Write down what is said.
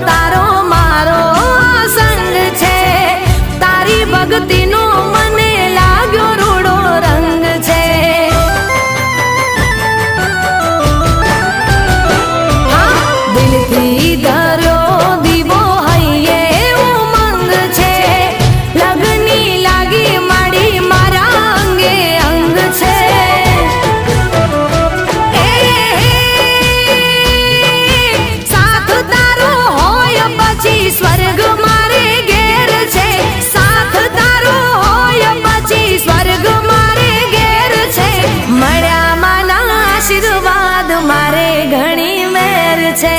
તારો મારો સંગ છે, તારી ભક્તિનો મને લાગ્યો રૂડો રંગ છે। દિલથી ધર્યો દીવો હૈયે ઉમંગ છે, લગની લાગી માડી મારા અંગે અંગ છે। સાથ તારો હોય પછી સ્વર્ગ મારે ઘેર છે, સાથ તારો હોય પછી સ્વર્ગ મારે ઘેર છે। મળ્યા માના આશીર્વાદ મારે ઘણી મેર છે।